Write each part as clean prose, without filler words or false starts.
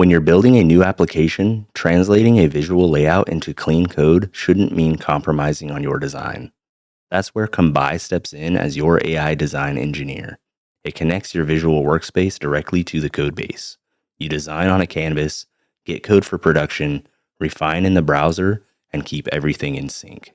When you're building a new application, translating a visual layout into clean code shouldn't mean compromising on your design. That's where Kombai steps in as your AI design engineer. It connects your visual workspace directly to the code base. You design on a canvas, get code for production, refine in the browser, and keep everything in sync.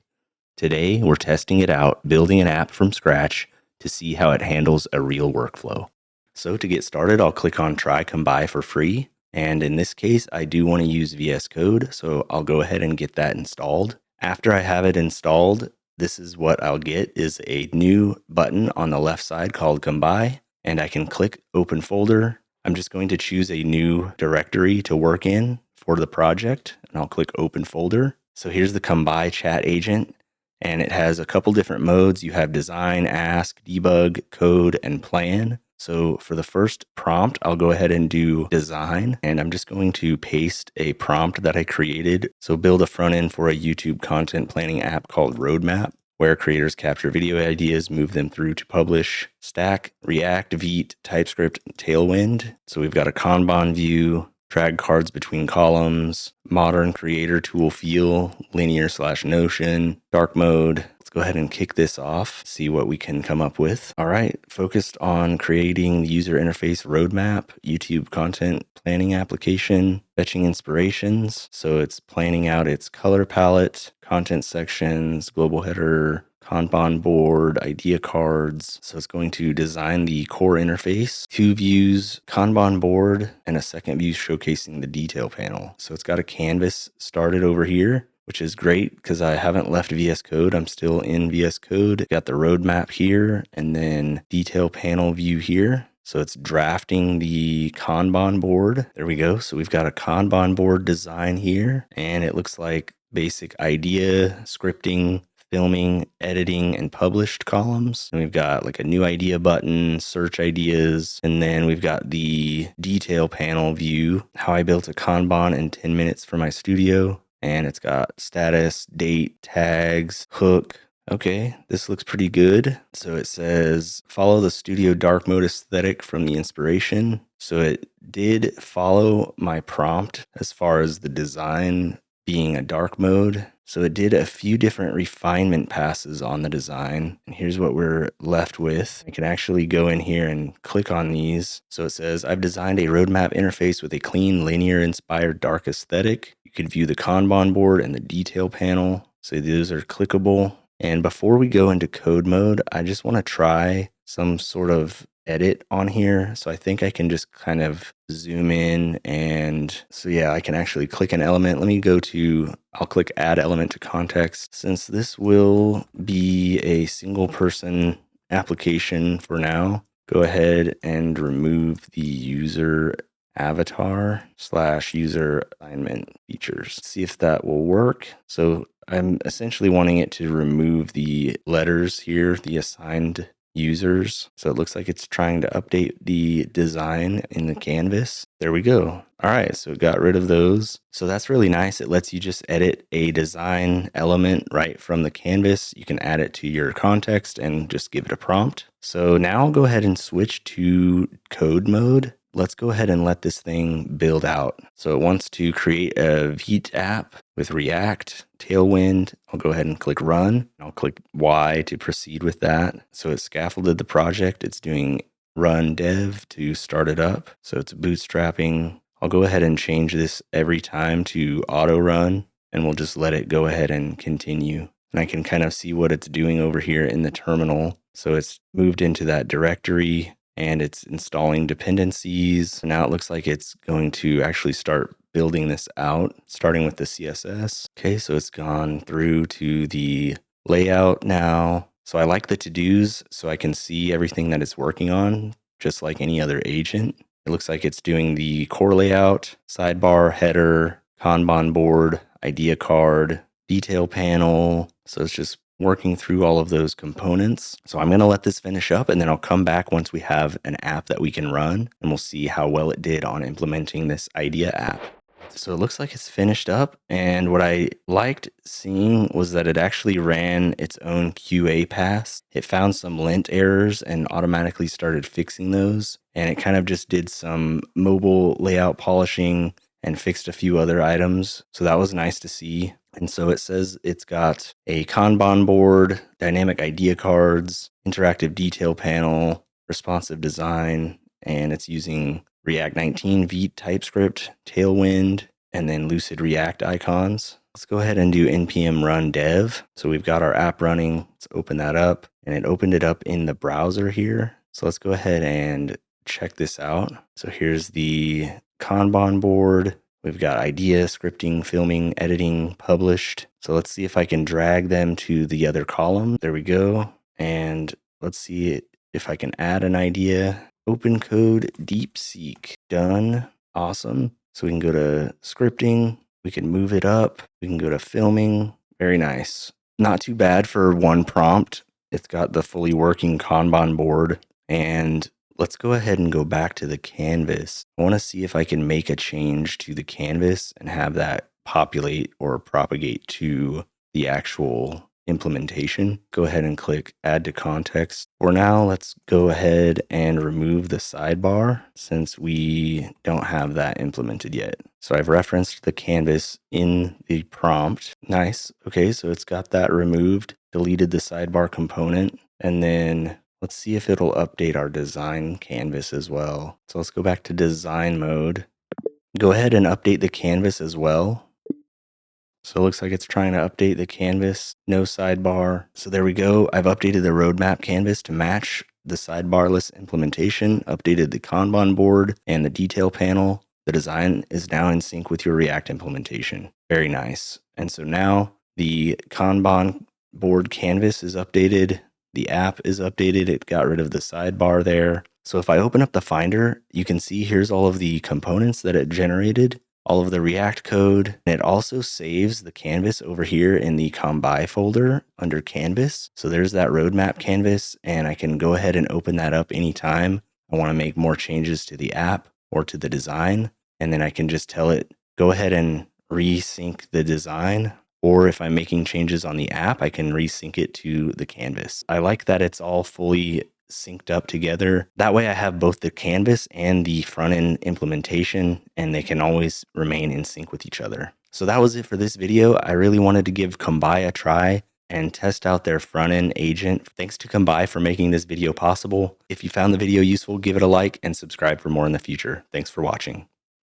Today, we're testing it out, building an app from scratch to see how it handles a real workflow. So to get started, I'll click on Try Kombai for free. And in this case, I do want to use VS Code, so I'll go ahead and get that installed. After I have it installed, this is what I'll get is a new button on the left side called Kombai, and I can click Open Folder. I'm just going to choose a new directory to work in for the project, and I'll click Open Folder. So here's the Kombai chat agent, and it has a couple different modes. You have design, ask, debug, code, and plan. So for the first prompt, I'll go ahead and do design, and I'm just going to paste a prompt that I created. So build a front end for a YouTube content planning app called Roadmap, where creators capture video ideas, move them through to publish. Stack, React, Vite, TypeScript, Tailwind. So we've got a Kanban view, drag cards between columns, modern creator tool feel, linear/Notion, dark mode. Let's go ahead and kick this off, see what we can come up with. All right, focused on creating the user interface roadmap, YouTube content planning application, fetching inspirations. So it's planning out its color palette, content sections, global header, Kanban board, idea cards. So it's going to design the core interface, 2 views, Kanban board, and a second view showcasing the detail panel. So it's got a canvas started over here, which is great because I haven't left VS Code. I'm still in VS Code. Got the roadmap here and then detail panel view here. So it's drafting the Kanban board. There we go. So we've got a Kanban board design here, and it looks like basic idea, scripting, filming, editing, and published columns. And we've got like a new idea button, search ideas, and then we've got the detail panel view, how I built a Kanban in 10 minutes for my studio. And it's got status, date, tags, hook. Okay, this looks pretty good. So it says, follow the studio dark mode aesthetic from the inspiration. So it did follow my prompt as far as the design being a dark mode. So it did a few different refinement passes on the design. And here's what we're left with. I can actually go in here and click on these. So it says, I've designed a roadmap interface with a clean, linear inspired dark aesthetic. You can view the Kanban board and the detail panel. So those are clickable. And before we go into code mode, I just want to try some sort of edit on here. So I think I can just kind of zoom in, and so yeah, I can actually click an element. I'll click add element to context. Since this will be a single person application for now, go ahead and remove the user avatar/user assignment features. See if that will work. So I'm essentially wanting it to remove the letters here, the assigned users. So it looks like it's trying to update the design in the canvas. There we go. All right, so it got rid of those. So that's really nice. It lets you just edit a design element right from the canvas. You can add it to your context and just give it a prompt. So now I'll go ahead and switch to code mode. Let's go ahead and let this thing build out. So it wants to create a Vite app with React, Tailwind. I'll go ahead and click run. I'll click Y to proceed with that. So it scaffolded the project. It's doing run dev to start it up. So it's bootstrapping. I'll go ahead and change this every time to auto run, and we'll just let it go ahead and continue. And I can kind of see what it's doing over here in the terminal. So it's moved into that directory, and it's installing dependencies. So now it looks like it's going to actually start building this out, starting with the CSS. Okay, so it's gone through to the layout now. So I like the to-dos so I can see everything that it's working on, just like any other agent. It looks like it's doing the core layout, sidebar, header, Kanban board, idea card, detail panel. So it's just working through all of those components. So I'm going to let this finish up, and then I'll come back once we have an app that we can run, and we'll see how well it did on implementing this idea app. So it looks like it's finished up, and what I liked seeing was that it actually ran its own QA pass. It found some lint errors and automatically started fixing those, and it kind of just did some mobile layout polishing and fixed a few other items. So that was nice to see. And so it says it's got a Kanban board, dynamic idea cards, interactive detail panel, responsive design, and it's using React 19, Vite, TypeScript, Tailwind, and then Lucide React icons. Let's go ahead and do npm run dev. So we've got our app running. Let's open that up, and it opened it up in the browser here. So let's go ahead and check this out. So here's the Kanban board. We've got idea, scripting, filming, editing, published. So let's see if I can drag them to the other column. There we go. And let's see if I can add an idea. Open code DeepSeek. Done. Awesome. So we can go to scripting. We can move it up. We can go to filming. Very nice. Not too bad for one prompt. It's got the fully working Kanban board. And let's go ahead and go back to the canvas. I want to see if I can make a change to the canvas and have that populate or propagate to the actual implementation. Go ahead and click add to context. For now, let's go ahead and remove the sidebar since we don't have that implemented yet. So I've referenced the canvas in the prompt. Nice. Okay, so it's got that removed, deleted the sidebar component, and then let's see if it'll update our design canvas as well. So let's go back to design mode. Go ahead and update the canvas as well. So it looks like it's trying to update the canvas, no sidebar. So there we go. I've updated the roadmap canvas to match the sidebarless implementation, updated the Kanban board and the detail panel. The design is now in sync with your React implementation. Very nice. And so now the Kanban board canvas is updated. The app is updated. It got rid of the sidebar there. So if I open up the Finder, you can see here's all of the components that it generated, all of the React code. And it also saves the canvas over here in the Kombai folder under canvas. So there's that roadmap canvas, and I can go ahead and open that up anytime I want to make more changes to the app or to the design. And then I can just tell it, go ahead and resync the design. Or if I'm making changes on the app, I can resync it to the canvas. I like that it's all fully synced up together. That way I have both the canvas and the front end implementation, and they can always remain in sync with each other. So that was it for this video. I really wanted to give Kombai a try and test out their front end agent. Thanks to Kombai for making this video possible. If you found the video useful, give it a like and subscribe for more in the future. Thanks for watching.